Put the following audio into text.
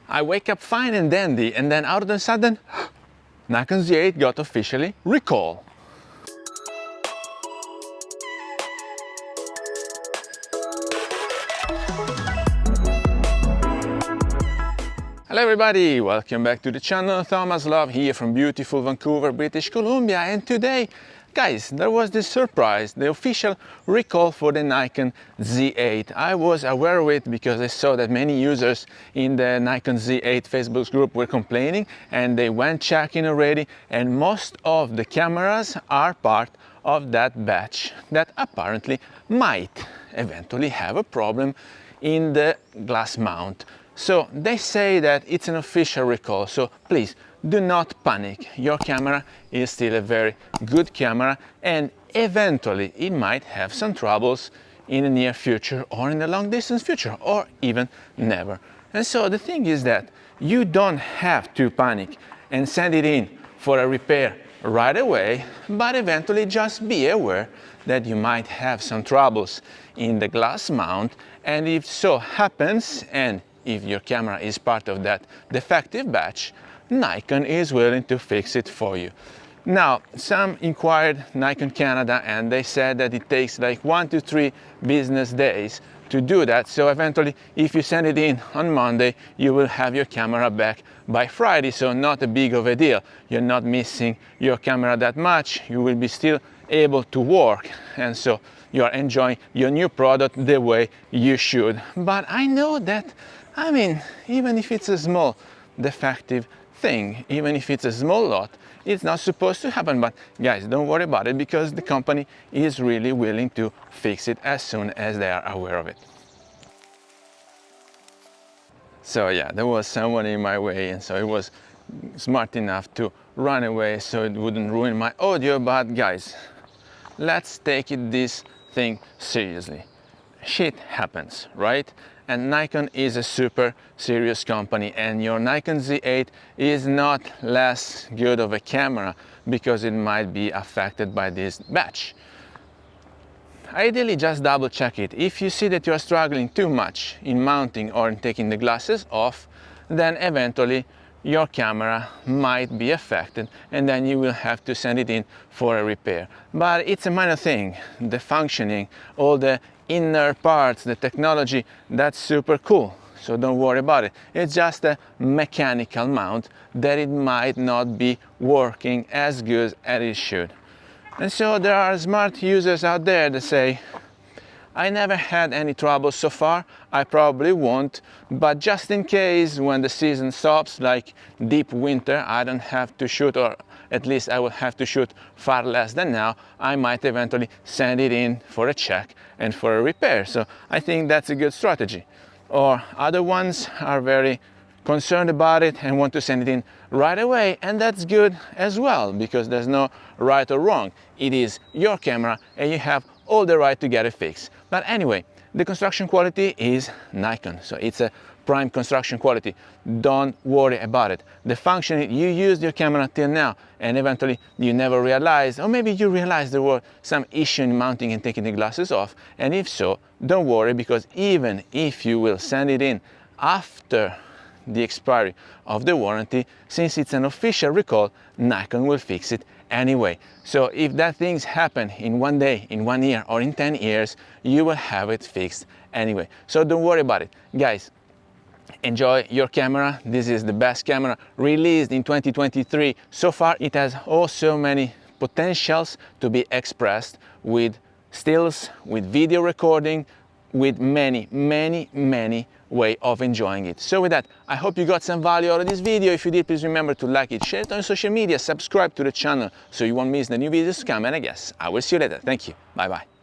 I wake up fine and dandy, and then out of a sudden, Nikon Z8 got officially recalled. Hello everybody, welcome back to the channel. Thomas Love here from beautiful Vancouver, British Columbia, and today, guys, there was this surprise, the official recall for the Nikon Z8. I was aware of it because I saw that many users in the Nikon Z8 Facebook group were complaining, and they went checking already, and most of the cameras are part of that batch that apparently might eventually have a problem in the glass mount. So they say that it's an official recall, so please do not panic. Your camera is still a very good camera, and eventually it might have some troubles in the near future or in the long distance future, or even never. And so the thing is that you don't have to panic and send it in for a repair right away, but eventually just be aware that you might have some troubles in the glass mount, and if so happens, and if your camera is part of that defective batch, Nikon is willing to fix it for you. Now, some inquired Nikon Canada, and they said that it takes like 1 to 3 business days to do that. So eventually, if you send it in on Monday, you will have your camera back by Friday. So not a big of a deal. You're not missing your camera that much. You will be still able to work. And so you are enjoying your new product the way you should. But I know that, I mean, even if it's a small defective thing, even if it's a small lot, it's not supposed to happen. But guys, don't worry about it, because the company is really willing to fix it as soon as they are aware of it. So yeah, there was someone in my way, and so it was smart enough to run away so it wouldn't ruin my audio. But guys, let's take this thing seriously. Shit happens, right? And Nikon is a super serious company, and your Nikon Z8 is not less good of a camera because it might be affected by this batch. Ideally, just double check it. If you see that you are struggling too much in mounting or in taking the glasses off, then eventually your camera might be affected, and then you will have to send it in for a repair. But it's a minor thing. The functioning, all the inner parts, the technology, that's super cool, so don't worry about it. It's just a mechanical mount that it might not be working as good as it should. And so there are smart users out there that say, I never had any trouble so far, I probably won't, but just in case when the season stops, like deep winter, I don't have to shoot, or at least I will have to shoot far less than now, I might eventually send it in for a check and for a repair. So I think that's a good strategy. Or other ones are very concerned about it and want to send it in right away, and that's good as well, because there's no right or wrong. It is your camera and you have all the right to get it fixed. But anyway, the construction quality is Nikon, so it's a prime construction quality. Don't worry about it. The functioning, you used your camera till now, and eventually you never realized, or maybe you realized there were some issue in mounting and taking the glasses off, and if so, don't worry, because even if you will send it in after the expiry of the warranty, since it's an official recall, Nikon will fix it anyway. So if that things happen in 1 day, in 1 year, or in 10 years, you will have it fixed anyway. So don't worry about it. Guys, enjoy your camera. This is the best camera released in 2023. So far, it has also many potentials to be expressed with stills, with video recording, with many way of enjoying it. So with that, I hope you got some value out of this video. If you did, please remember to like it, share it on social media, subscribe to the channel so you won't miss the new videos to come, and I guess I will see you later. Thank you. Bye bye.